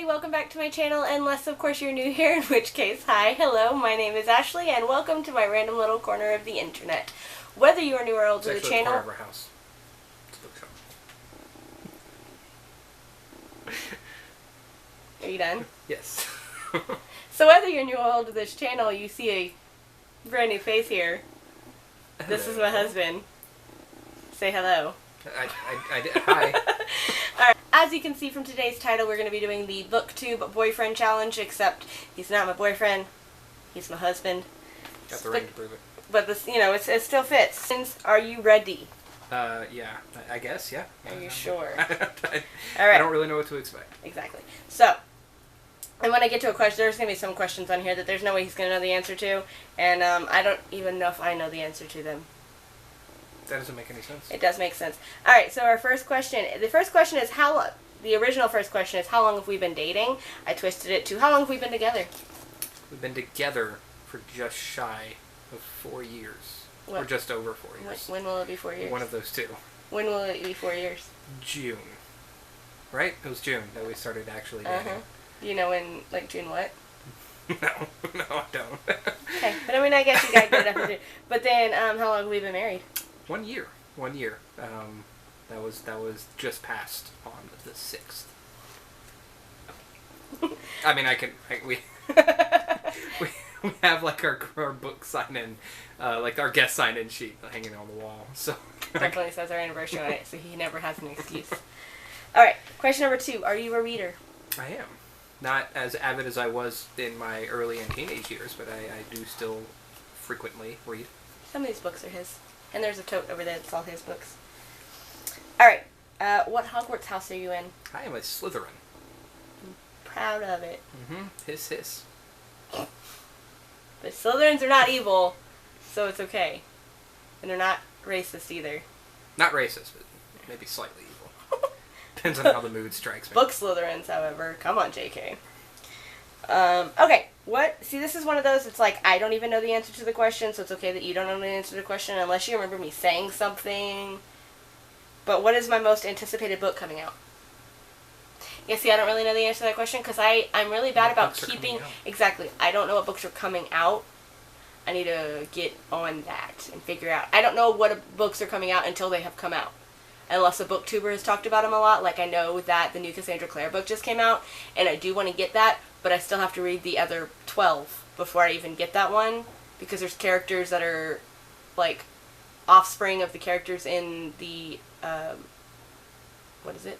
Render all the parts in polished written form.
welcome back to my channel, unless of course you're new here, in which case, hi, hello, my name is Ashley, and welcome to my random little corner of the internet. Whether you are new or old to the channel... It's actually the corner of our house. It's a bookshop. Are you done? Yes. So whether you're new or old to this channel, you see a brand new face here. Hello. This is my husband. Say hello. Hi. Alright, as you can see from today's title, we're going to be doing the Booktube Boyfriend Challenge, except he's not my boyfriend, he's my husband. Got the ring to prove it. But this, you know, it still fits. Are you ready? Yeah, I guess, yeah. Are you sure? Alright. I don't really know what to expect. Exactly. So, and when I get to a question, there's going to be some questions on here that there's no way he's going to know the answer to, and I don't even know if I know the answer to them. That doesn't make any sense. It does make sense. Alright, so our first question. The first question is the original first question is how long have we been dating? I twisted it to how long have we been together? We've been together for just shy of 4 years. What? Or just over 4 years. When will it be 4 years? One of those two. When will it be 4 years? June. Right? It was June that we started actually dating. Do you know when, like, June what? No, I don't. Okay, but I mean, I guess you got good enough to do. But then, how long have we been married? 1 year. 1 year. That was just past on the 6th. I mean, we have like our book sign-in, like our guest sign-in sheet hanging on the wall. So definitely says our anniversary on it, so he never has an excuse. All right, question number 2: are you a reader? I am. Not as avid as I was in my early and teenage years, but I do still frequently read. Some of these books are his. And there's a tote over there that's all his books. Alright, what Hogwarts house are you in? I am a Slytherin. I'm proud of it. Hiss. But Slytherins are not evil, so it's okay. And they're not racist either. Not racist, but maybe slightly evil. Depends on how the mood strikes me. Book Slytherins, however. Come on, JK. Okay, see, this is one of those, it's like, I don't even know the answer to the question, so it's okay that you don't know the answer to the question unless you remember me saying something. But what is my most anticipated book coming out? Yeah, see, I don't really know the answer to that question, because I'm really bad about keeping... Exactly. I don't know what books are coming out. I need to get on that and figure out. I don't know what books are coming out until they have come out. Unless a booktuber has talked about them a lot. Like, I know that the new Cassandra Clare book just came out, and I do want to get that, but I still have to read the other 12 before I even get that one, because there's characters that are, like, offspring of the characters in the, what is it?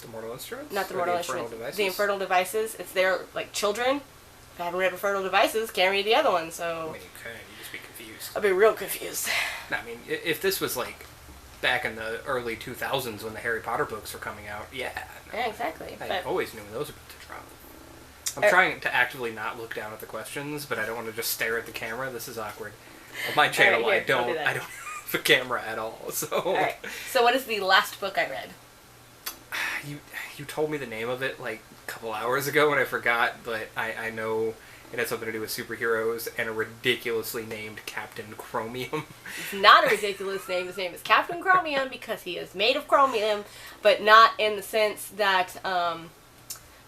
The Mortal Instruments? Not the Mortal Instruments. Devices? The Infernal Devices. It's their, like, children. If I haven't read Infernal Devices, can't read the other one, so... I mean, you could. You'd just be confused. I'll be real confused. No, I mean, if this was, like... back in the early 2000s when the Harry Potter books were coming out, yeah. No, yeah, exactly. I always knew when those were about to drop. I'm trying to actively not look down at the questions, but I don't want to just stare at the camera. This is awkward. On my channel, right, here, I don't have a camera at all. So. Alright. So what is the last book I read? You told me the name of it like a couple hours ago and I forgot, but I know it has something to do with superheroes and a ridiculously named Captain Chromium. It's not a ridiculous name. His name is Captain Chromium because he is made of chromium, but not in the sense that,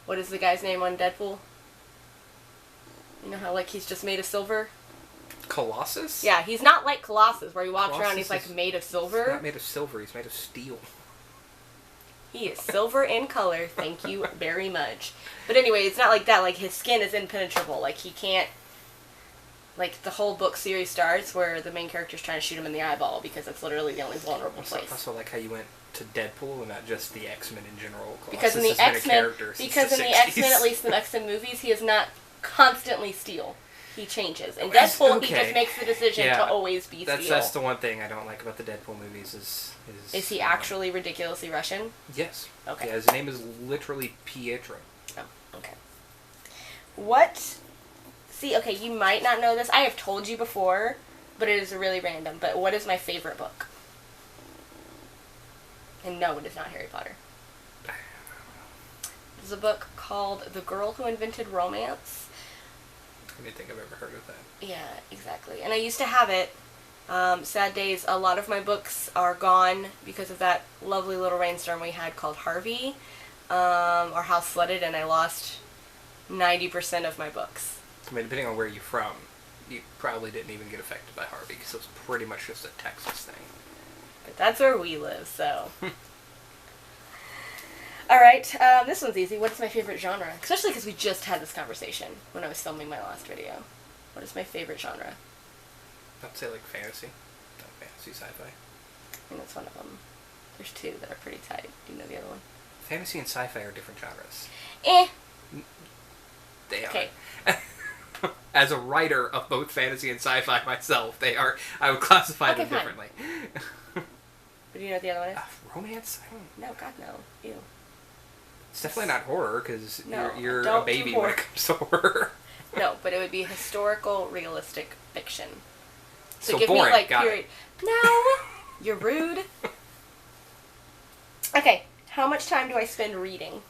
what is the guy's name on Deadpool? You know how, like, he's just made of silver? Colossus? Yeah, he's not like Colossus, where he walks around and he's, like, made of silver. He's not made of silver, he's made of steel. He is silver in color, thank you very much. But anyway, it's not like that. Like, his skin is impenetrable. Like, he can't... Like, the whole book series starts where the main character's trying to shoot him in the eyeball because it's literally the only vulnerable place. I also like how you went to Deadpool and not just the X-Men in general. Because in the X-Men, at least in the X-Men movies, he is not constantly steel. He changes. In Deadpool, he just makes the decision to always be steel. That's the one thing I don't like about the Deadpool movies Is he actually ridiculously Russian? Yes. Okay. Yeah, his name is literally Pietro. Oh, okay. What... See, okay, you might not know this. I have told you before, but it is really random. But what is my favorite book? And no, it is not Harry Potter. It's a book called The Girl Who Invented Romance. I don't think I've ever heard of that. Yeah, exactly. And I used to have it. Sad days, a lot of my books are gone because of that lovely little rainstorm we had called Harvey. or house flooded and I lost 90% of my books. I mean, depending on where you're from, you probably didn't even get affected by Harvey because it was pretty much just a Texas thing. But that's where we live, so. Alright, this one's easy. What is my favorite genre? Especially because we just had this conversation when I was filming my last video. What is my favorite genre? I'd say like fantasy. Not fantasy, sci-fi. I think that's one of them. There's two that are pretty tight. Do you know the other one? Fantasy and sci-fi are different genres. They are. Okay. As a writer of both fantasy and sci-fi myself, they are. I would classify them fine. differently. But do you know what the other one is? Romance? I don't. No, God, no. Ew. It's definitely not horror because No, you're a don't baby do when it comes to horror. No, but it would be historical, realistic fiction. So give boring. me like Got period. it. No, you're rude. Okay, how much time do I spend reading?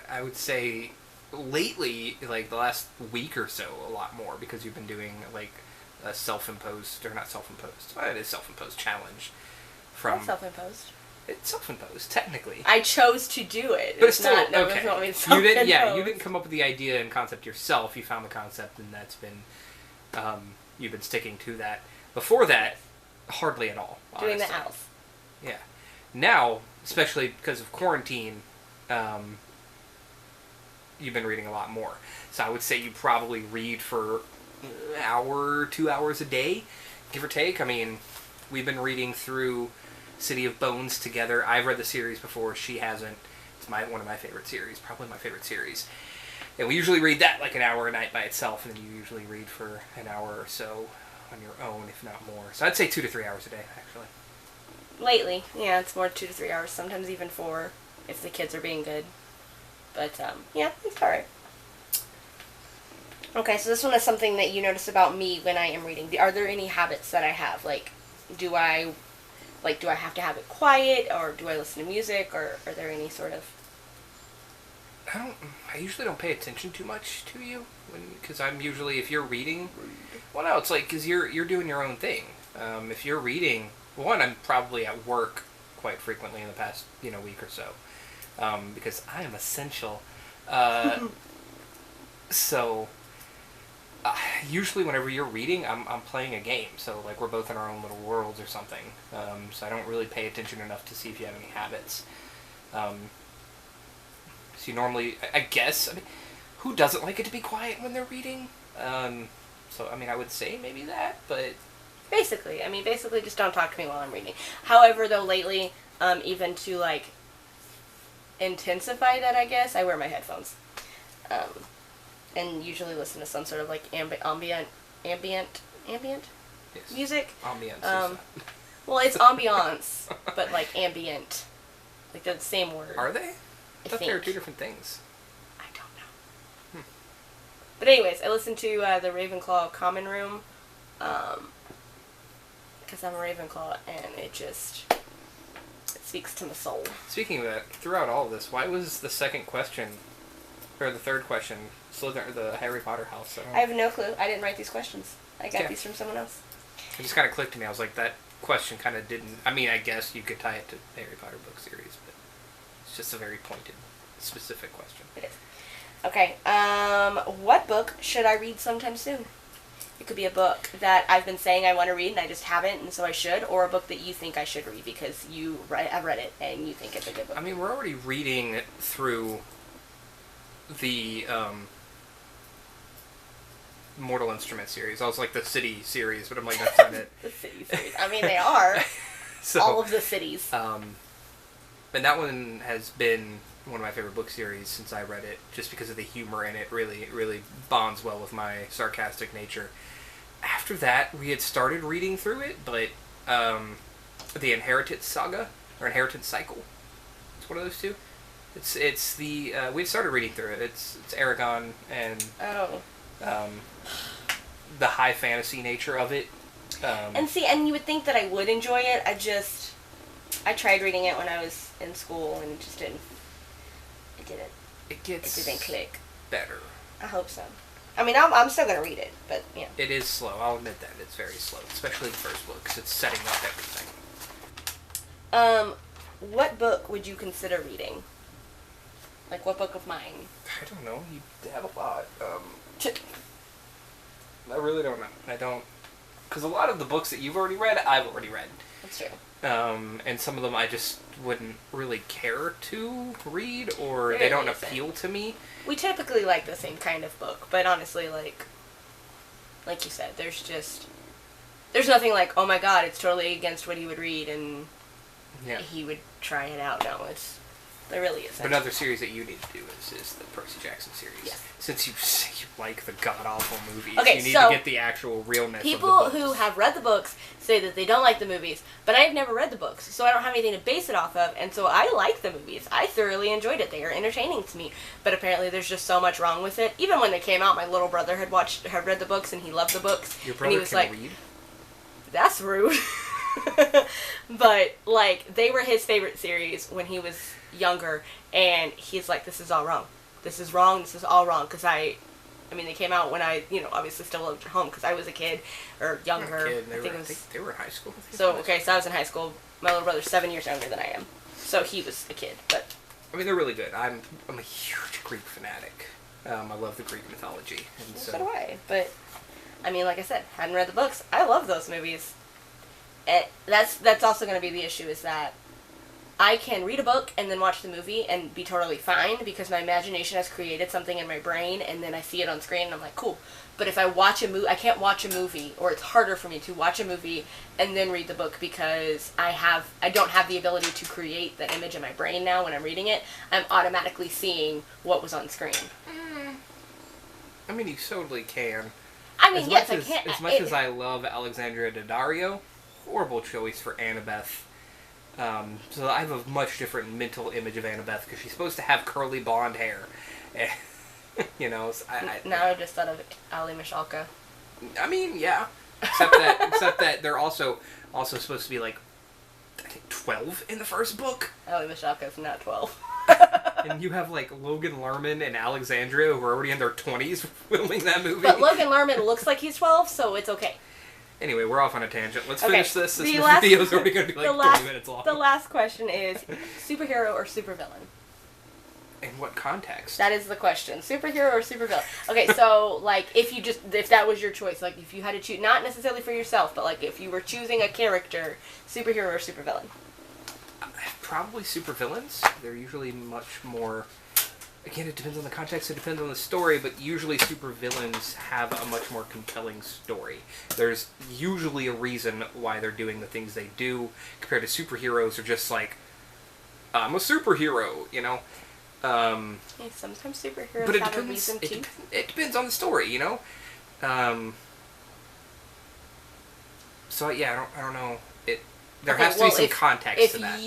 I would say lately, like the last week or so, a lot more because you've been doing like a self-imposed, or not self-imposed, it is self-imposed challenge. Not self-imposed. It's self-imposed, technically. I chose to do it. But it's still not, no, okay. it's not me to You didn't, self-impose. you didn't come up with the idea and concept yourself. You found the concept, and that's been you've been sticking to that. Before that, hardly at all. Honestly. Doing the house. Yeah. Now, especially because of quarantine, you've been reading a lot more. So I would say you probably read for an hour, 2 hours a day, give or take. I mean, we've been reading through City of Bones together. I've read the series before. She hasn't. It's one of my favorite series. Probably my favorite series. And we usually read that like an hour a night by itself, and then you usually read for an hour or so on your own, if not more. So I'd say 2 to 3 hours a day, actually. Lately, yeah, it's more 2 to 3 hours. Sometimes even 4 if the kids are being good. But yeah, it's alright. Okay, so this one is something that you notice about me when I am reading. Are there any habits that I have? Like, do I have to have it quiet, or do I listen to music, or are there any sort of... I usually don't pay attention too much to you, because I'm usually, if you're reading, well, no, it's like, because you're doing your own thing. If you're reading, one, I'm probably at work quite frequently in the past, week or so, because I am essential. So, usually whenever you're reading, I'm playing a game, so like we're both in our own little worlds or something. So I don't really pay attention enough to see if you have any habits. So you normally, I guess, who doesn't like it to be quiet when they're reading? So, I would say maybe that, but... Basically just don't talk to me while I'm reading. However, though, lately, even to, like, intensify that, I guess, I wear my headphones. And usually listen to some sort of, like, ambient Yes. music. Ambience. Well, it's ambiance, but, like, ambient. Like, they're the same word. Are they? I thought they were think. two different things. I don't know. But anyways, I listened to the Ravenclaw Common Room, because I'm a Ravenclaw, and it speaks to my soul. Speaking of that, throughout all of this, why was the second question, or the third question, Slytherin, the Harry Potter house? I have no clue. I didn't write these questions. I got these from someone else. It just kind of clicked to me. I was like, that question kind of didn't... I guess you could tie it to the Harry Potter book series, but it's just a very pointed, specific question. It is. Okay, what book should I read sometime soon? It could be a book that I've been saying I want to read and I just haven't, and so I should, or a book that you think I should read because I've read it and you think it's a good book. We're already reading through the Mortal Instrument series. I was like the City series, but I'm like, that's not it. The City series. They are. So, all of the cities. And that one has been one of my favorite book series since I read it, just because of the humor in it. It really bonds well with my sarcastic nature. After that, we had started reading through it, but the Inheritance Saga, or Inheritance Cycle, it's one of those two. It's the we started reading through it. It's Aragon and the high fantasy nature of it. And you would think that I would enjoy it. I tried reading it when I was in school and it just didn't. It didn't click. Better. I hope so. I'm still gonna read it, but yeah. It is slow. I'll admit that it's very slow, especially the first book, because it's setting up everything. what book would you consider reading? Like, what book of mine? I don't know. You have a lot. I really don't know. I don't... Because a lot of the books that you've already read, I've already read. That's true. And some of them I just wouldn't really care to read, or they don't appeal to me. We typically like the same kind of book, but honestly, like you said, there's nothing like, oh my god, it's totally against what he would read, and he would try it out. No, there really isn't. But another series that you need to do is the Percy Jackson series. Yes. Since you say you like the god-awful movies, okay, you need to get the actual realness of the people books. who have read the books say that they don't like the movies, but I've never read the books, so I don't have anything to base it off of, and so I like the movies. I thoroughly enjoyed it. They are entertaining to me, but apparently there's just so much wrong with it. Even when they came out, my little brother had read the books, and he loved the books. Your and he brother was can like, read? That's rude. But, like, they were his favorite series when he was younger, and he's like, this is all wrong. This is wrong, this is all wrong, because they came out when I, obviously still lived at home, because I was a kid, or younger. I think they were in high school. So I was in high school. My little brother's 7 years younger than I am. So he was a kid, but... they're really good. I'm a huge Greek fanatic. I love the Greek mythology. And so do I. But, like I said, hadn't read the books. I love those movies. That's also going to be the issue, is that I can read a book and then watch the movie and be totally fine because my imagination has created something in my brain, and then I see it on screen and I'm like, cool. But if I watch a movie, I can't watch a movie, or it's harder for me to watch a movie and then read the book because I don't have the ability to create that image in my brain now when I'm reading it. I'm automatically seeing what was on screen. You totally can. Yes, I can. As much as I love Alexandria Daddario, horrible choice for Annabeth. So I have a much different mental image of Annabeth because she's supposed to have curly blonde hair. So now I just thought of Ali Mishalka. Yeah. Except that they're also supposed to be like, I think 12 in the first book. Ali Mishalka's not 12. And you have like Logan Lerman and Alexandria who are already in their 20s filming that movie. But Logan Lerman looks like he's 12, so it's okay. Anyway, we're off on a tangent. Let's finish this. This last, video's already going to be like 30 minutes long. The last question is, superhero or supervillain? In what context? That is the question. Superhero or supervillain? Okay, so, if that was your choice, if you had to choose, not necessarily for yourself, but, if you were choosing a character, superhero or supervillain? Probably supervillains. They're usually much more... Again, it depends on the context, it depends on the story, but usually supervillains have a much more compelling story. There's usually a reason why they're doing the things they do, compared to superheroes who are just like, I'm a superhero, sometimes superheroes but have a reason too. It depends on the story, So, yeah, I don't know. There has to be some context to that.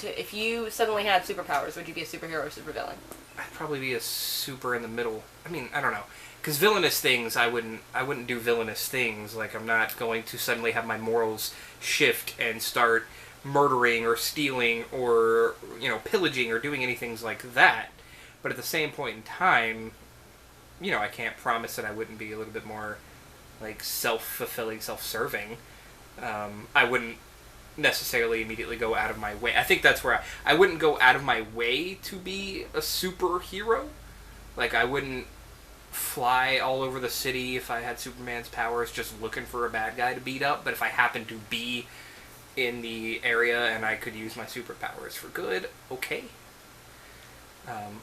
If you suddenly had superpowers, would you be a superhero or supervillain? I'd probably be a super in the middle. I don't know. Because villainous things, I wouldn't do villainous things. I'm not going to suddenly have my morals shift and start murdering or stealing or, pillaging or doing anything like that. But at the same point in time, I can't promise that I wouldn't be a little bit more, self-fulfilling, self-serving. I wouldn't necessarily immediately go out of my way. I think that's where I wouldn't go out of my way to be a superhero. I wouldn't fly all over the city if I had Superman's powers just looking for a bad guy to beat up, but if I happened to be in the area and I could use my superpowers for good, okay.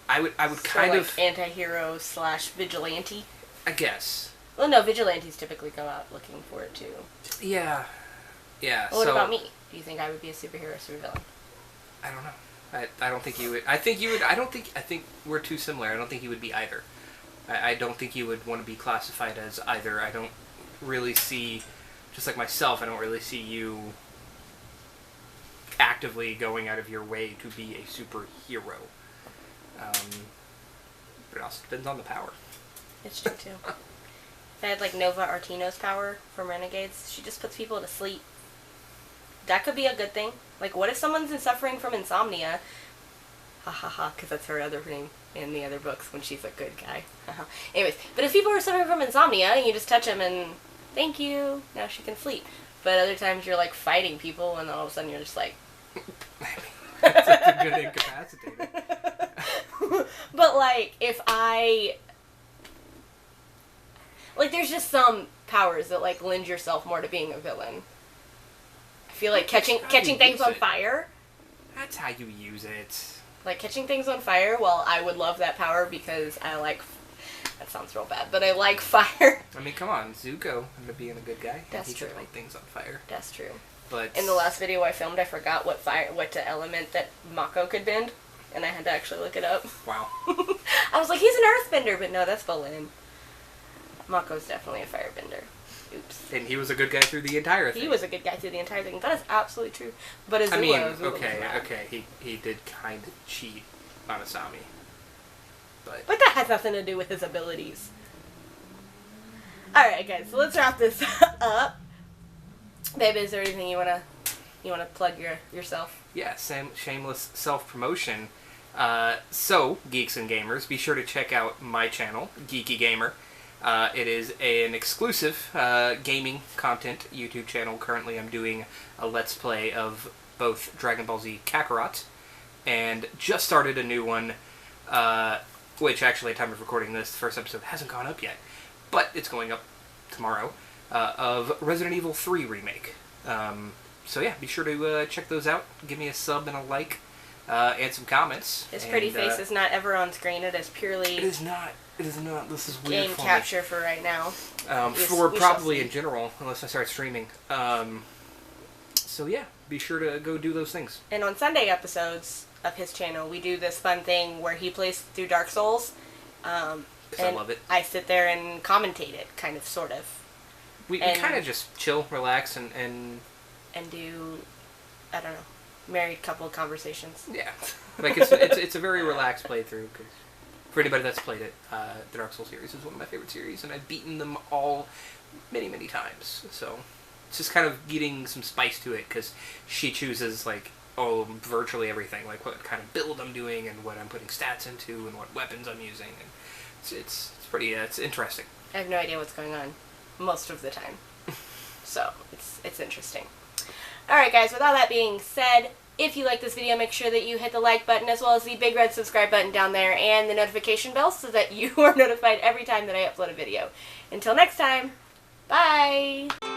I would kind of... anti-hero / vigilante? I guess. Well, no, vigilantes typically go out looking for it, too. Yeah. Yeah, well, what about me? Do you think I would be a superhero or supervillain? I don't know. I don't think you would. I think we're too similar. I don't think you would be either. I don't think you would want to be classified as either. I don't really see, just like myself, I don't really see you actively going out of your way to be a superhero. But it also depends on the power. It's true, too. If I had, Nova Artino's power from Renegades, she just puts people to sleep. That could be a good thing. What if someone's suffering from insomnia? Ha ha ha, because that's her other name in the other books when she's a good guy. Anyways, but if people are suffering from insomnia, you just touch them and, thank you, now she can sleep. But other times you're, fighting people, and all of a sudden you're just That's a good incapacitator. But, like, if I... Like, there's just some powers that, like, lend yourself more to being a villain. I feel like catching things on fire. That's how you use it. Like, catching things on fire, well, I would love that power because I like... That sounds real bad, but I like fire. I mean, come on, Zuko ended up being a good guy. That's he true. could light things on fire. That's true. But in the last video I filmed, I forgot what element that Mako could bend, and I had to actually look it up. Wow. I was like, he's an earthbender, but no, that's Bolin. Mako's definitely a firebender. Oops. And he was a good guy through the entire thing. He was a good guy through the entire thing. That is absolutely true. But Azula, I mean, Azula was okay, not. he did kind of cheat on Asami. But that has nothing to do with his abilities. Alright, guys, so let's wrap this up. Babe, is there anything you wanna plug yourself? yeah, shameless self-promotion. So, geeks and gamers, be sure to check out my channel, Geeky Gamer. It is an exclusive gaming content YouTube channel. Currently I'm doing a Let's Play of both Dragon Ball Z Kakarot, and just started a new one, which actually at the time of recording this, the first episode hasn't gone up yet, but it's going up tomorrow, of Resident Evil 3 Remake. So yeah, be sure to check those out. Give me a sub and a like, and some comments. His pretty face is not ever on screen. It is purely... It is not. It is not. This is weird game for capture me. for right now. For probably in general, unless I start streaming. So yeah, be sure to go do those things. And on Sunday episodes of his channel, we do this fun thing where he plays through Dark Souls. And I love it. I sit there and commentate it, kind of, sort of. We kind of just chill, relax, and do, I don't know, married couple conversations. yeah, like it's a very relaxed playthrough. Cause for anybody that's played it, the Dark Souls series is one of my favorite series, and I've beaten them all many times. So it's just kind of getting some spice to it, because she chooses like virtually everything, like what kind of build I'm doing and what I'm putting stats into and what weapons I'm using, and it's pretty it's interesting. I have no idea what's going on most of the time, so it's interesting. Alright guys, with all that being said, if you like this video, make sure that you hit the like button as well as the big red subscribe button down there and the notification bell so that you are notified every time that I upload a video. Until next time, bye!